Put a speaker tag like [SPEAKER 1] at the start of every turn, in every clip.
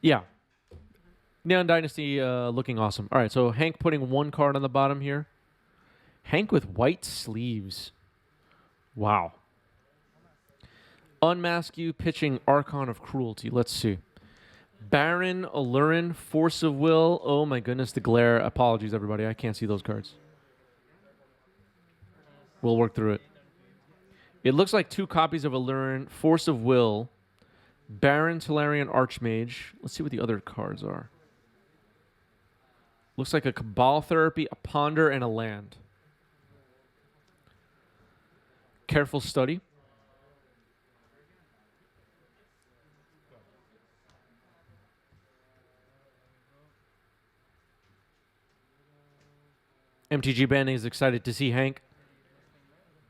[SPEAKER 1] Yeah. Neon Dynasty looking awesome. All right, so Hank putting one card on the bottom here. Hank with white sleeves. Wow. Unmask You, pitching Archon of Cruelty. Let's see. Baron, Aluren, Force of Will. Oh my goodness, the glare. Apologies, everybody. I can't see those cards. We'll work through it. It looks like 2 copies of Aluren, Force of Will, Baron, Talarian, Archmage. Let's see what the other cards are. Looks like a Cabal Therapy, a Ponder, and a land. Careful Study. MTG Banding is excited to see Hank.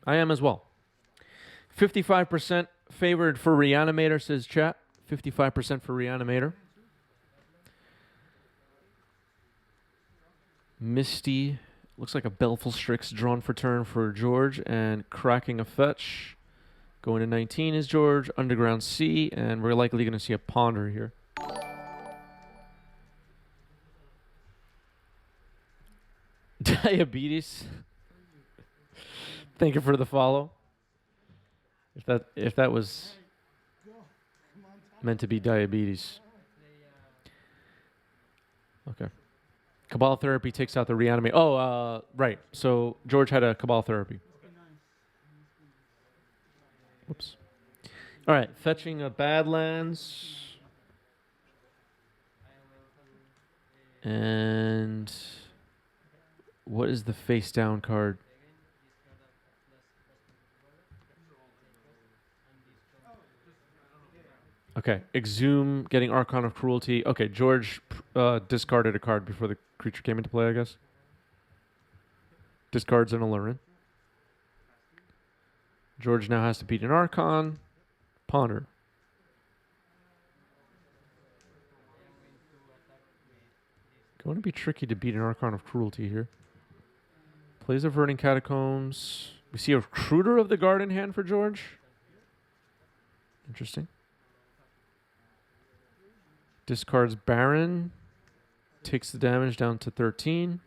[SPEAKER 1] I am as well. 55% favored for Reanimator, says chat. 55% for Reanimator. Misty. Looks like a Belful Strix drawn for turn for George. And Cracking a Fetch. Going to 19 is George. Underground Sea. And we're likely going to see a Ponder here. Diabetes. Thank you for the follow. If that was meant to be diabetes. Okay. Cabal Therapy takes out the Reanimate. Oh, right. So George had a Cabal Therapy. Whoops. All right. Fetching a Badlands. And what is the face down card? Okay, Exhume, getting Archon of Cruelty. Okay, George discarded a card before the creature came into play, I guess. Discards an Aluren. George now has to beat an Archon. Ponder. Going to be tricky to beat an Archon of Cruelty here. Plays Averting Catacombs. We see a Recruiter of the Guard in hand for George. Interesting. Discards Baron. Takes the damage down to 13.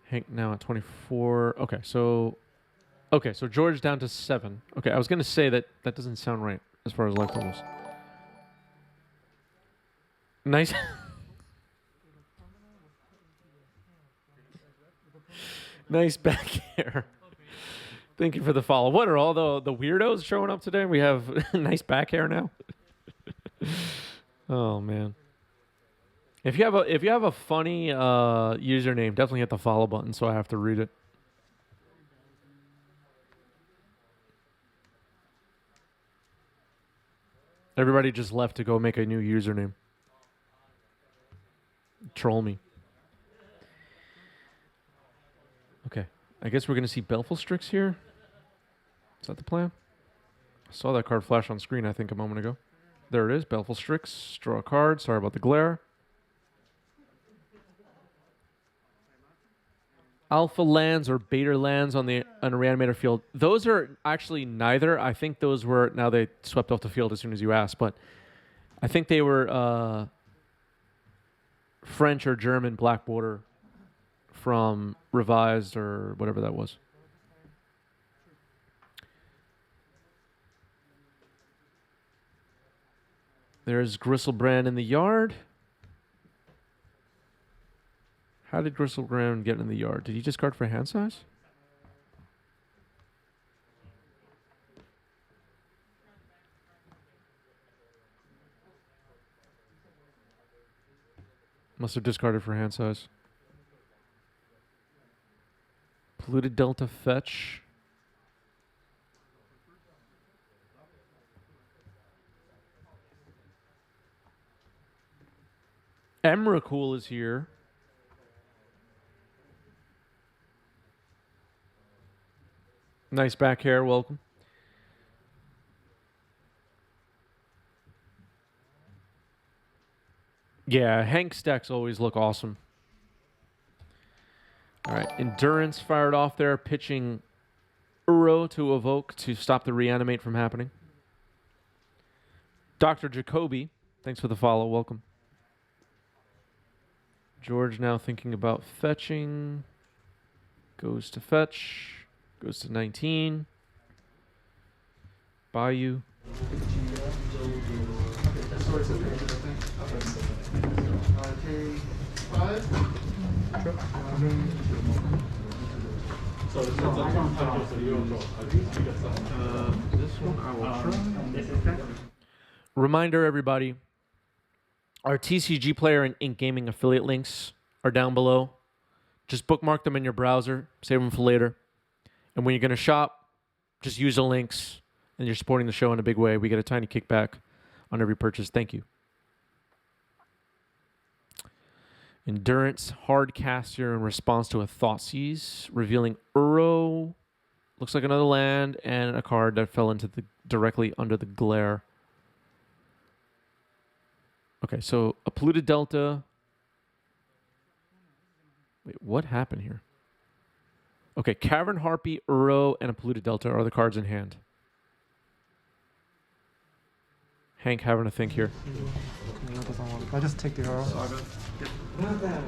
[SPEAKER 1] Hank now at 24. Okay, so George down to 7. Okay, I was going to say that doesn't sound right as far as life totals. Nice. Nice back air. Thank you for the follow. What are all the weirdos showing up today? We have nice back hair now. Oh man. If you have a funny username, definitely hit the follow button so I have to read it. Everybody just left to go make a new username. Troll me. Okay. I guess we're going to see Belful Strix here. Is that the plan? I saw that card flash on screen, I think, a moment ago. There it is, Belful Strix. Draw a card. Sorry about the glare. Alpha lands or beta lands on a Reanimator field. Those are actually neither. I think those were, now they swept off the field as soon as you asked, but I think they were French or German Black Border from Revised or whatever that was. There's Gristlebrand in the yard. How did Gristlebrand get in the yard? Did he discard for hand size? Must have discarded for hand size. Polluted Delta fetch. Emrakul is here. Nice back hair, welcome. Yeah, Hank stacks always look awesome. All right, Endurance fired off there, pitching Uro to evoke to stop the reanimate from happening. Dr. Jacoby, thanks for the follow. Welcome. George now thinking about fetching. Goes to fetch. Goes to 19. Bayou. This one I will try. Reminder, everybody. Our TCG player and Ink Gaming affiliate links are down below. Just bookmark them in your browser. Save them for later. And when you're going to shop, just use the links. And you're supporting the show in a big way. We get a tiny kickback on every purchase. Thank you. Endurance, hard cast here in response to a Thoughtseize, revealing Uro. Looks like another land and a card that fell into the directly under the glare. Okay, so a polluted delta. Wait, what happened here? Okay, Cavern Harpy, Uro, and a polluted delta are the cards in hand. Hank having a think here.
[SPEAKER 2] I just take the Uro.
[SPEAKER 3] Not bad.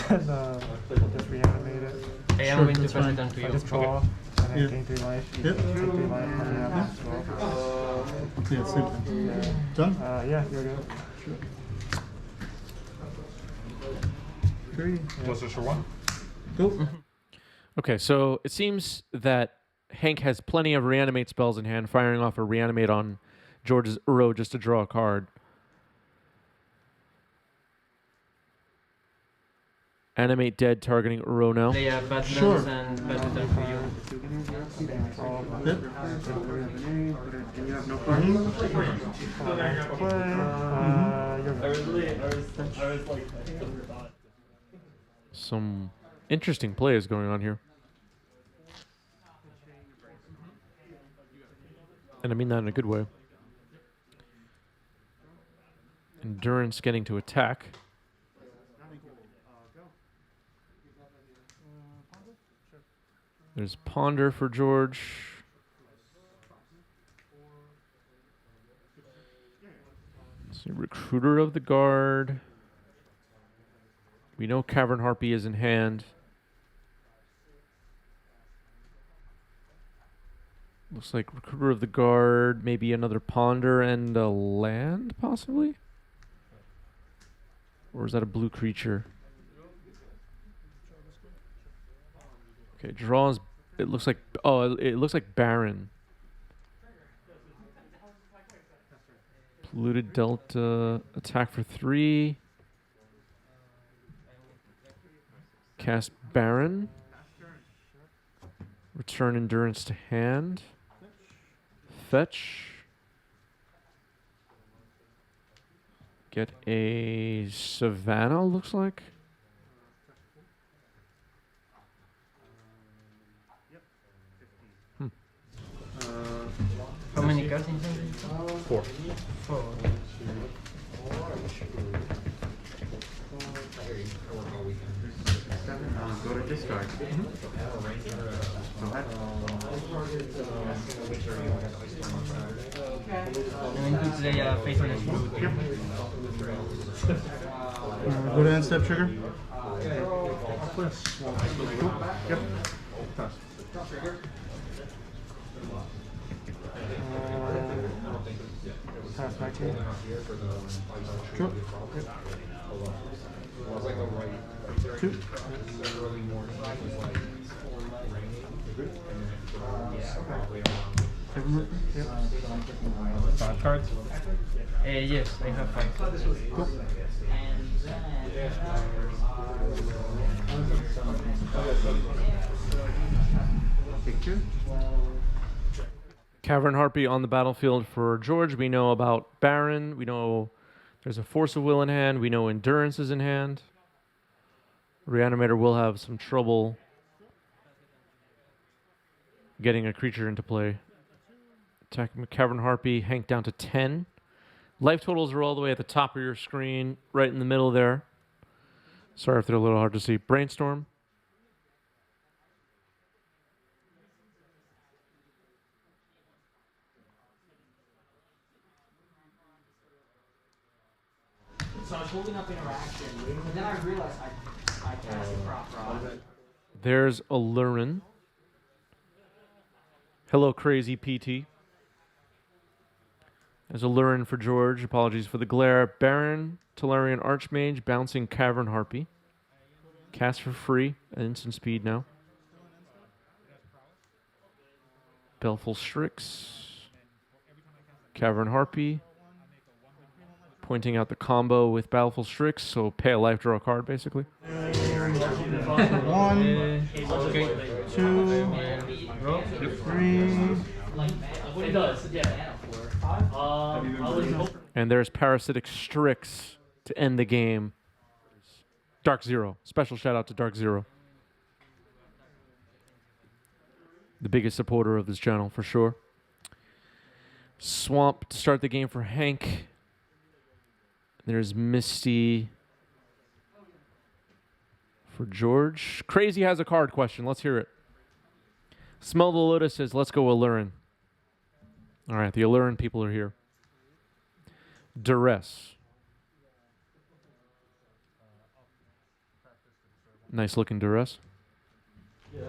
[SPEAKER 2] And just reanimate it.
[SPEAKER 4] Hey, I'm going to pass it down to
[SPEAKER 2] I
[SPEAKER 4] you.
[SPEAKER 2] just draw and then gain 3 life.
[SPEAKER 5] Yep.
[SPEAKER 2] Take 3 life.
[SPEAKER 5] Yeah, super. Done?
[SPEAKER 2] Yeah, you're good.
[SPEAKER 5] Sure.
[SPEAKER 2] 3. Yeah.
[SPEAKER 3] What's this for one?
[SPEAKER 5] Go.
[SPEAKER 1] Okay, so it seems that Hank has plenty of reanimate spells in hand, firing off a reanimate on George's Uro just to draw a card. Animate dead, targeting Uro now.
[SPEAKER 4] Play a Badlands
[SPEAKER 5] Sure.
[SPEAKER 4] and pass it down to you.
[SPEAKER 5] Yep.
[SPEAKER 2] You have no card?
[SPEAKER 1] Some interesting plays going on here. And I mean that in a good way. Endurance getting to attack. There's Ponder for George. Let's see, Recruiter of the Guard. We know Cavern Harpy is in hand. Looks like Recruiter of the Guard, maybe another Ponder and a land, possibly? Or is that a blue creature? Okay, draws. It looks like it looks like Baron. Polluted Delta, attack for 3. Cast Baron. Return Endurance to hand. Fetch. Get a Savannah, looks like.
[SPEAKER 4] How many cards in hand?
[SPEAKER 3] 4.
[SPEAKER 4] 4.
[SPEAKER 3] Go to discard.
[SPEAKER 4] I'm going to play a Faithfulness Root.
[SPEAKER 5] Go to end step trigger.
[SPEAKER 3] Yep.
[SPEAKER 2] Pass back to you.
[SPEAKER 5] Sure. Two.
[SPEAKER 2] Yep.
[SPEAKER 3] 5 cards.
[SPEAKER 4] Yes, I have 5.
[SPEAKER 5] Go.
[SPEAKER 2] Picture.
[SPEAKER 1] Cavern Harpy on the battlefield for George. We know about Baron. We know there's a Force of Will in hand. We know Endurance is in hand. Reanimator will have some trouble getting a creature into play. Attacking Cavern Harpy. Hank down to 10. Life totals are all the way at the top of your screen, right in the middle there. Sorry if they're a little hard to see. Brainstorm.
[SPEAKER 6] So I was holding up interaction, but then I realized I cast the prop rod.
[SPEAKER 1] There's Aluren. Hello, crazy PT. There's Aluren for George. Apologies for the glare. Baron, Tolarian Archmage, Bouncing Cavern Harpy. Cast for free at instant speed now. Baleful Strix. Cavern Harpy. Pointing out the combo with Baleful Strix, so pay a life, draw a card, basically.
[SPEAKER 5] 1,
[SPEAKER 4] Okay.
[SPEAKER 5] 2,
[SPEAKER 4] Draw.
[SPEAKER 5] 3.
[SPEAKER 6] What it does, yeah.
[SPEAKER 1] And there's Parasitic Strix to end the game. Dark Zero. Special shout out to Dark Zero. The biggest supporter of this channel, for sure. Swamp to start the game for Hank. There's Misty for George. Crazy has a card question. Let's hear it. Smell the Lotus says, let's go Aluren. All right, the Aluren people are here. Duress. Nice looking Duress.
[SPEAKER 2] Take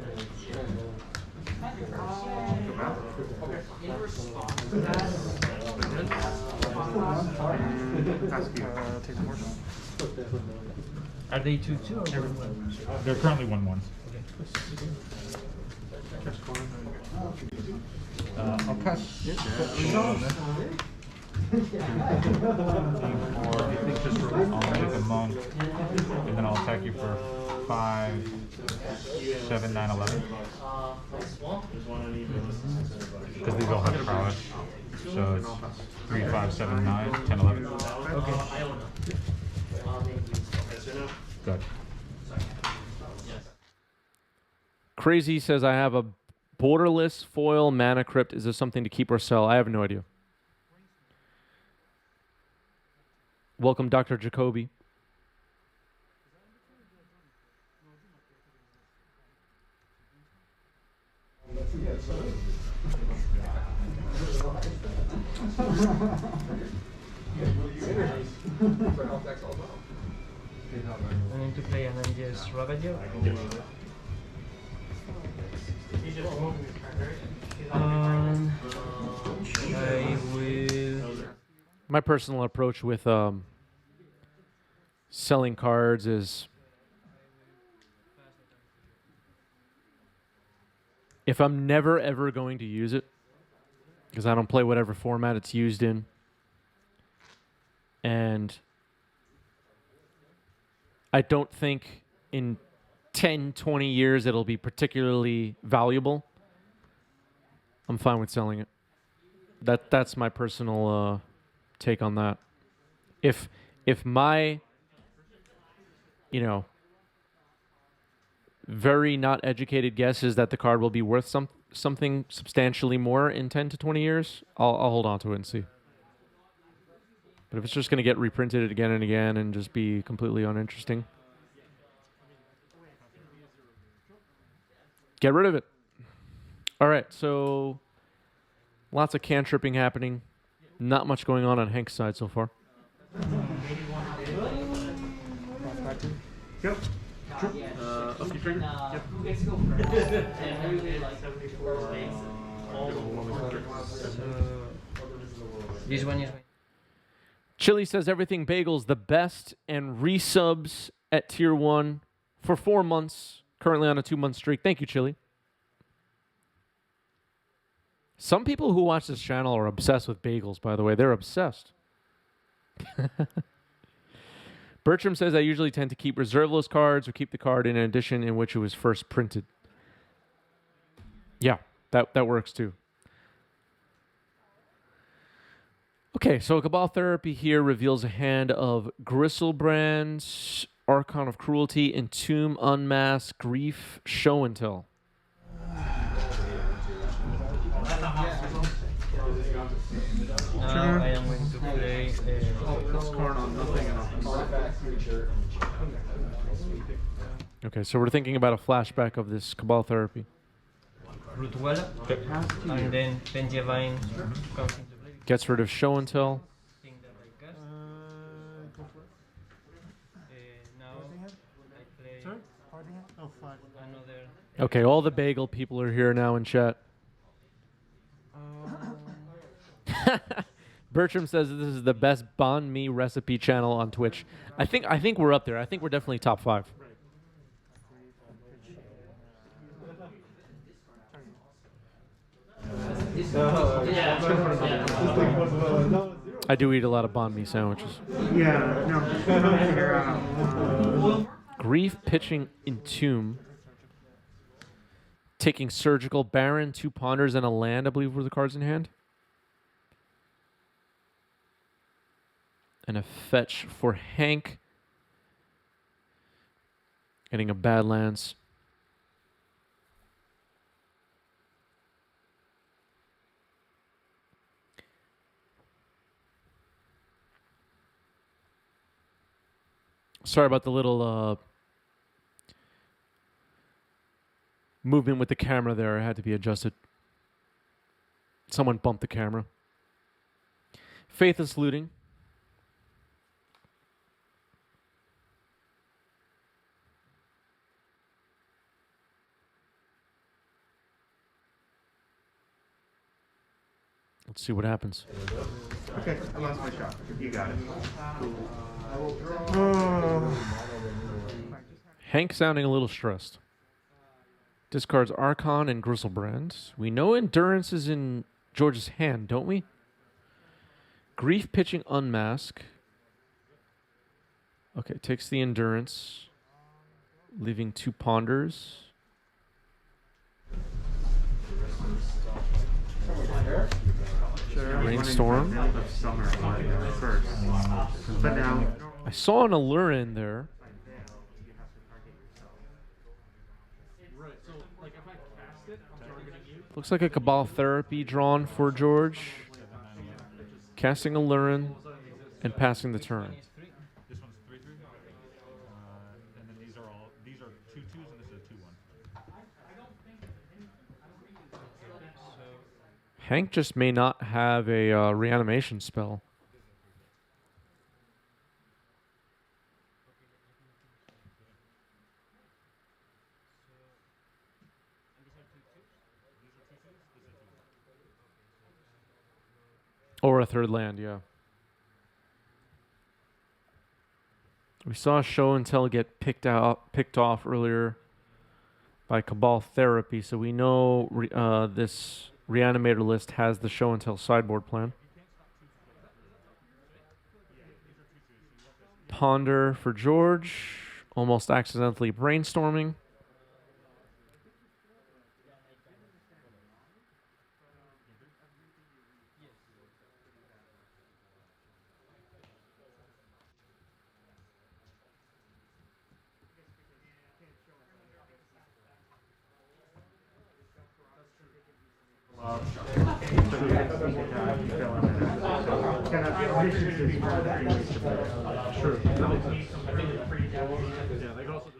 [SPEAKER 2] the horse.
[SPEAKER 4] Are they 2-2 or 1-1?
[SPEAKER 3] They're currently 1-1s. I'll pass. I'll make a monk, and then I'll attack you for 5, 7, 9, 11. Because these all have prowess. So it's 3, 5, 7, 9, 10, 11.
[SPEAKER 4] Okay.
[SPEAKER 3] Good.
[SPEAKER 1] Crazy says, I have a borderless foil mana crypt. Is this something to keep or sell? I have no idea. Welcome, Dr. Jacoby.
[SPEAKER 4] I need to play and then just Ragavan. I will.
[SPEAKER 1] My personal approach with selling cards is, if I'm never ever going to use it, because I don't play whatever format it's used in, and I don't think in 10, 20 years it'll be particularly valuable, I'm fine with selling it. That's my personal take on that. If my, very not educated guess is that the card will be worth something substantially more in 10 to 20 years, I'll hold on to it and see. But if it's just going to get reprinted again and again and just be completely uninteresting, get rid of it. All right, so lots of cantripping happening. Not much going on Hank's side so far.
[SPEAKER 2] Yep. Up your trigger. Yep.
[SPEAKER 6] Who gets to go first? And I really like 74 space.
[SPEAKER 4] This one is.
[SPEAKER 1] Chili says everything bagels the best and resubs at tier 1 for 4 months. Currently on a 2-month streak. Thank you, Chili. Some people who watch this channel are obsessed with bagels, by the way. They're obsessed. Bertram says, I usually tend to keep reserveless cards or keep the card in an edition in which it was first printed. Yeah, that works too. Okay, so Cabal Therapy here reveals a hand of Gristlebrand, Archon of Cruelty, Entomb, Unmask, Grief, Show and Tell.
[SPEAKER 4] Now I am going to play.
[SPEAKER 2] Plus card on nothing and
[SPEAKER 1] Okay, so we're thinking about a flashback of this Cabal Therapy.
[SPEAKER 4] Rootwell, and then Vengevine comes into play.
[SPEAKER 1] Gets rid of Show and Tell.
[SPEAKER 4] Thing that I cast.
[SPEAKER 5] Go for it.
[SPEAKER 4] I know they're.
[SPEAKER 1] Okay, all the bagel people are here now in chat. Bertram says this is the best banh mi recipe channel on Twitch. I think we're up there. I think we're definitely top 5. I do eat a lot of banh mi sandwiches.
[SPEAKER 5] Yeah, no, just trying to figure out.
[SPEAKER 1] Grief pitching Entomb. Taking Surgical Baron, 2 Ponders, and a land, I believe were the cards in hand. And a fetch for Hank. Getting a Badlands. Sorry about the little movement with the camera there. It had to be adjusted. Someone bumped the camera. Faithless Looting. Let's see what happens.
[SPEAKER 5] Okay, I lost my shot. You got it.
[SPEAKER 1] Hank sounding a little stressed. Discards Archon and Gristlebrand. We know Endurance is in George's hand, don't we? Grief pitching Unmask. Okay, takes the Endurance. Leaving 2 Ponders. Rainstorm.
[SPEAKER 5] But now,
[SPEAKER 1] I saw an Aluren there. Looks like a Cabal Therapy drawn for George. Casting Aluren and passing the turn.
[SPEAKER 3] This one's 3/3. And then these are 2/2s, and this is a 2/1.
[SPEAKER 1] Hank just may not have a reanimation spell. Or a 3rd land, yeah. We saw Show and Tell get picked off earlier by Cabal Therapy, so we know this Reanimator list has the Show and Tell sideboard plan. Ponder for George, almost accidentally brainstorming.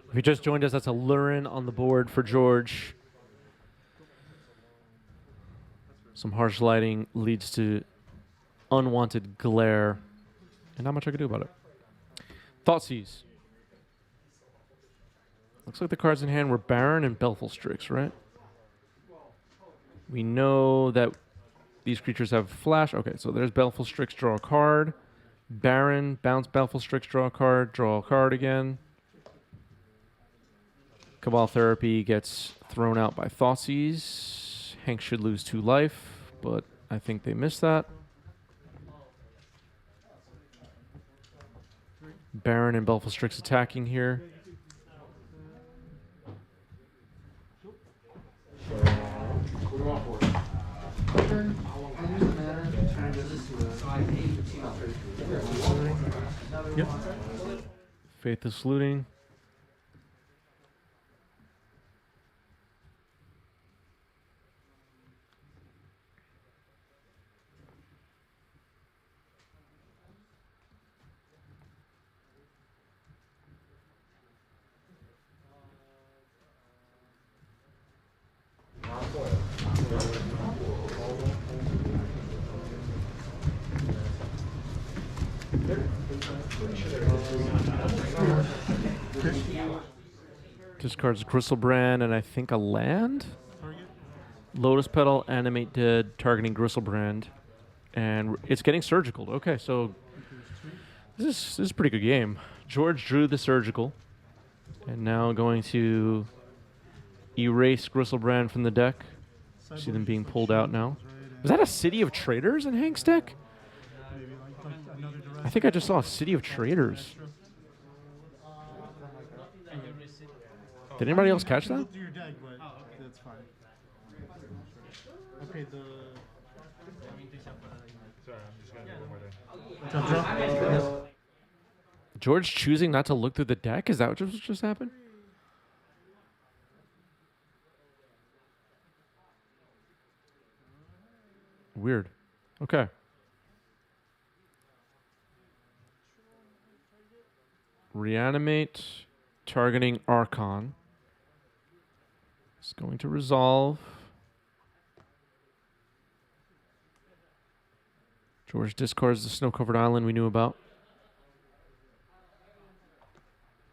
[SPEAKER 1] If you just joined us, that's a Lurin on the board for George. Some harsh lighting leads to unwanted glare, and not much I can do about it. Thoughtseize. Looks like the cards in hand were Baron and Belful Strix, right? We know that these creatures have flash. Okay, so there's Belful Strix, draw a card. Baron, bounce Belful Strix, draw a card again. Cabal Therapy gets thrown out by Thoughtseize. Hank should lose 2 life, but I think they missed that. Baron and Belful Strix attacking here. Yep. Faithless Looting. Discards Gristlebrand and I think a land? Lotus Petal, Animate Dead, targeting Gristlebrand. And it's getting surgical. Okay, so this is a pretty good game. George drew the surgical. And now going to erase Gristlebrand from the deck. See them being pulled out now. Is that a City of Traders in Hank's deck? I think I just saw a City of Traders. Did anybody else catch that?
[SPEAKER 5] Your deck, but that's fine. Okay,
[SPEAKER 3] Sorry, I'm just gonna do one more thing.
[SPEAKER 5] top draw.
[SPEAKER 1] George choosing not to look through the deck? Is that what just happened? Weird. Okay. Reanimate, targeting Archon. It's going to resolve. George discards the snow-covered island we knew about.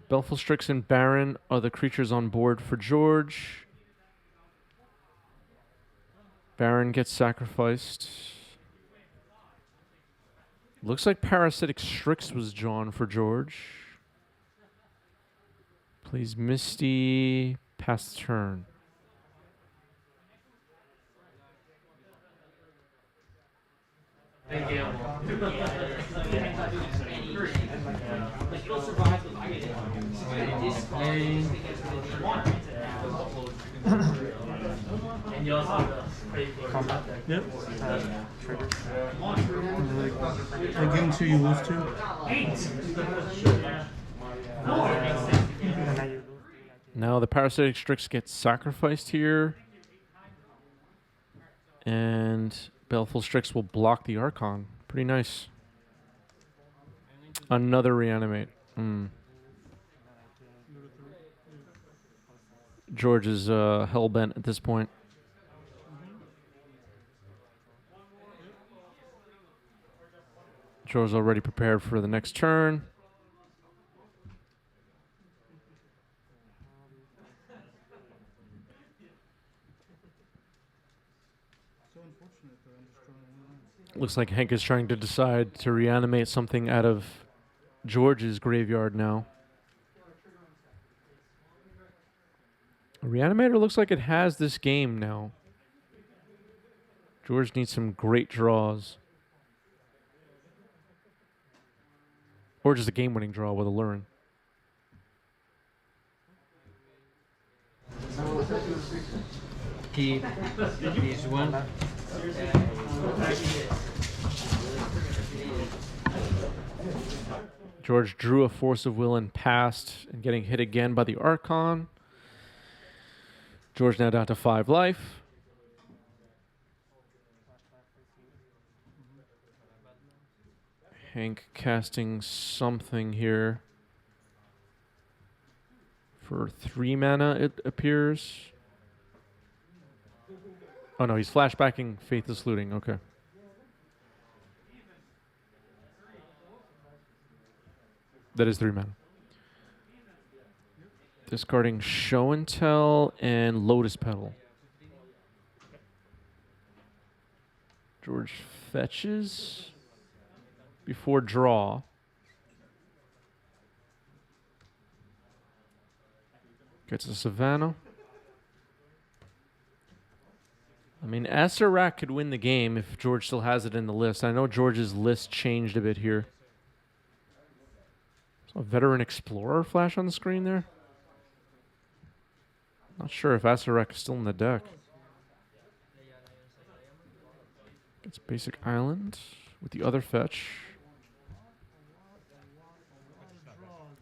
[SPEAKER 1] Belful Strix and Baron are the creatures on board for George. Baron gets sacrificed. Looks like Parasitic Strix was drawn for George. Plays Misty, pass the turn.
[SPEAKER 4] And you also have
[SPEAKER 5] Yep. Like game 2, you lose 2.
[SPEAKER 1] Now the Parasitic Strix gets sacrificed here. And Baleful Strix will block the Archon. Pretty nice. Another Reanimate. George is hell-bent at this point. George's already prepared for the next turn. Looks like Hank is trying to decide to reanimate something out of George's graveyard now. Reanimator looks like it has this game now. George needs some great draws. Or just a game-winning draw with Aluren.
[SPEAKER 4] keep this one.
[SPEAKER 1] George drew a Force of Will and passed, and getting hit again by the Archon. George now down to 5 life. Hank casting something here. For 3 mana, it appears. Oh no, he's flashbacking Faithless Looting. Okay. That is 3 mana. Discarding Show and Tell and Lotus Petal. George fetches before draw. Gets a Savannah. I mean, Acerak could win the game if George still has it in the list. I know George's list changed a bit here. So a Veteran Explorer flash on the screen there. Not sure if Acerak is still in the deck. Gets Basic Island with the other fetch.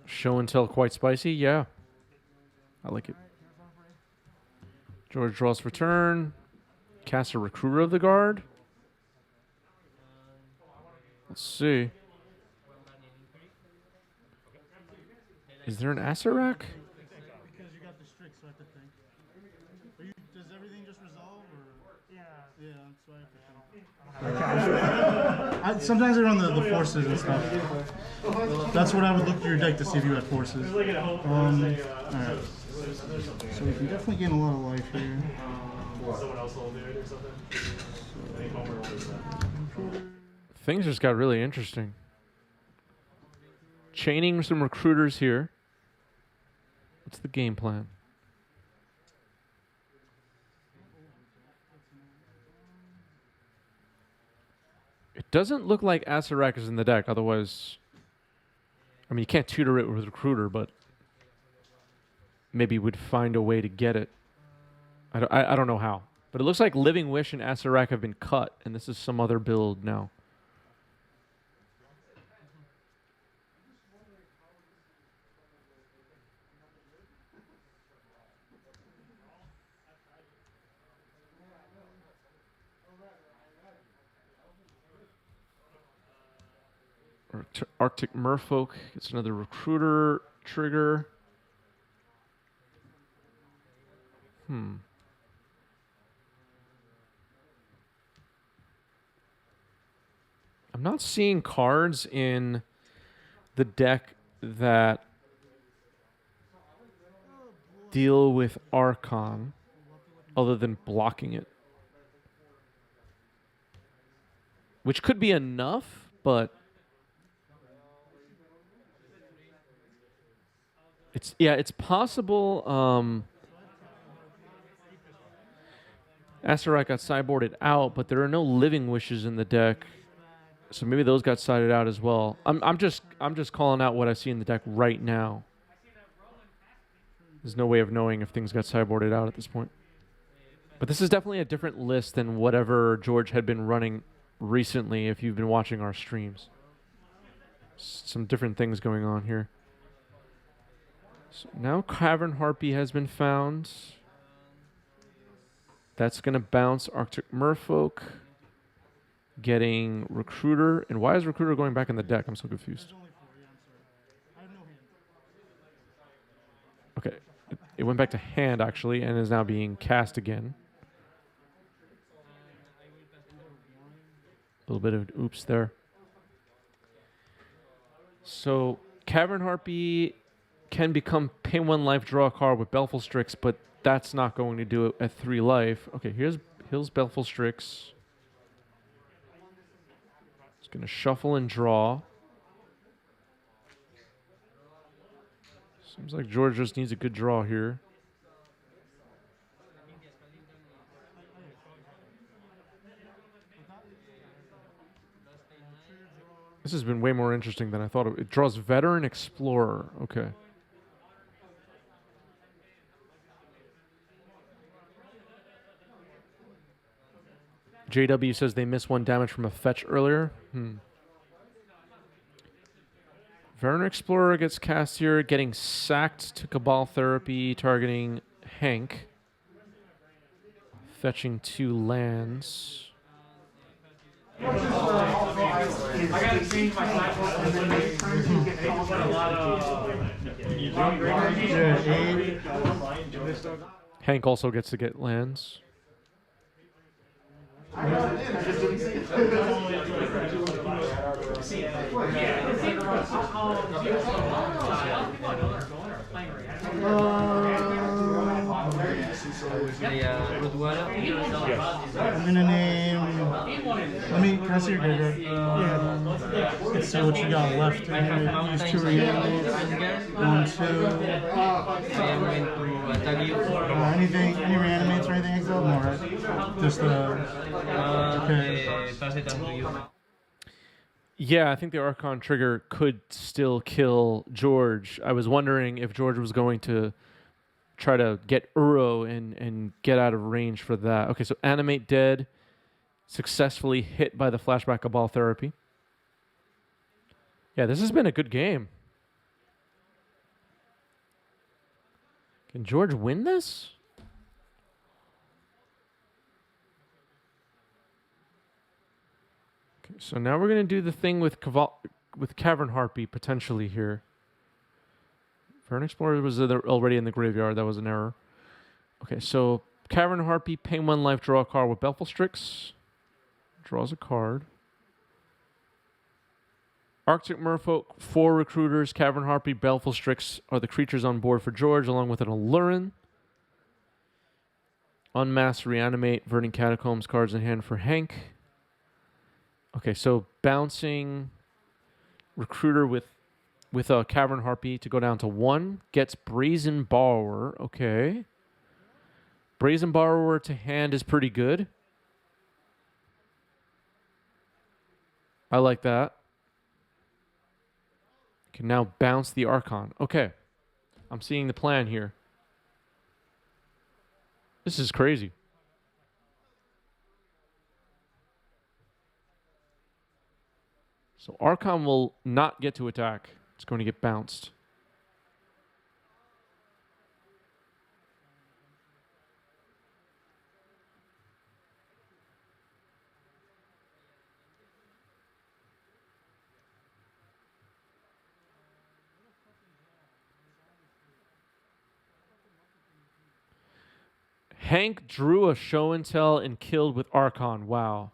[SPEAKER 1] Show and Tell quite spicy, yeah. I like it. George draws for turn. Casts a Recruiter of the Guard. Let's see. Is there an Acerak?
[SPEAKER 5] Because you got the Strix, so I have to think. Does everything just resolve, or? Yeah. Yeah, that's why I sometimes I run the forces and stuff. That's what I would look through your deck to see if you had forces. Alright. So we can definitely gain a lot of life here.
[SPEAKER 1] Things just got really interesting. Chaining some recruiters here. What's the game plan? It doesn't look like Acererak is in the deck. Otherwise, I mean, you can't tutor it with recruiter, but maybe we'd find a way to get it. I don't know how. But it looks like Living Wish and Acererak have been cut, and this is some other build now. Arctic Merfolk gets another recruiter trigger. I'm not seeing cards in the deck that deal with Archon other than blocking it. Which could be enough, but it's possible. Acererak got sideboarded out, but there are no Living Wishes in the deck, so maybe those got sided out as well. I'm just calling out what I see in the deck right now. There's no way of knowing if things got sideboarded out at this point. But this is definitely a different list than whatever George had been running recently. If you've been watching our streams, some different things going on here. So now Cavern Harpy has been found. That's going to bounce Arctic Merfolk. Getting Recruiter. And why is Recruiter going back in the deck? I'm so confused. Okay. It went back to hand, actually, and is now being cast again. A little bit of an oops there. So Cavern Harpy can become pay 1 life, draw a card with Baleful Strix, but that's not going to do it at 3 life. Okay, here's Baleful Strix. It's going to shuffle and draw. Seems like George just needs a good draw here. This has been way more interesting than I thought. It draws Veteran Explorer. Okay. JW says they missed 1 damage from a fetch earlier. Veteran Explorer gets cast here, getting sacked to Cabal Therapy, targeting Hank. Fetching 2 lands.
[SPEAKER 6] I gotta change my cycle and then make turns and get a lot of.
[SPEAKER 1] Hank also gets to get lands.
[SPEAKER 5] I'm gonna name. Can I see your card? Yeah. Let's see what you got left. I'm gonna use 2 reanimates. 1, 2. Any reanimates or anything exiled? No, right? Just okay.
[SPEAKER 1] Yeah, I think the Archon trigger could still kill George. I was wondering if George was going to try to get Uro and get out of range for that. Okay, so Animate Dead, successfully hit by the Flashback Cabal Therapy. Yeah, this has been a good game. Can George win this? Okay, so now we're going to do the thing with Cavern Harpy potentially here. Veteran Explorer was already in the graveyard. That was an error. Okay, so Cavern Harpy, pay 1 life, draw a card with Baleful Strix. Draws a card. Arctic Merfolk, 4 Recruiters, Cavern Harpy, Baleful Strix are the creatures on board for George, along with an Aluren. Unmask, Reanimate, Verdant Catacombs, cards in hand for Hank. Okay, so bouncing Recruiter with a Cavern Harpy to go down to 1. Gets Brazen Borrower. Okay. Brazen Borrower to hand is pretty good. I like that. Can now bounce the Archon. Okay. I'm seeing the plan here. This is crazy. So Archon will not get to attack. It's going to get bounced. Hank drew a show and tell and killed with Archon. Wow.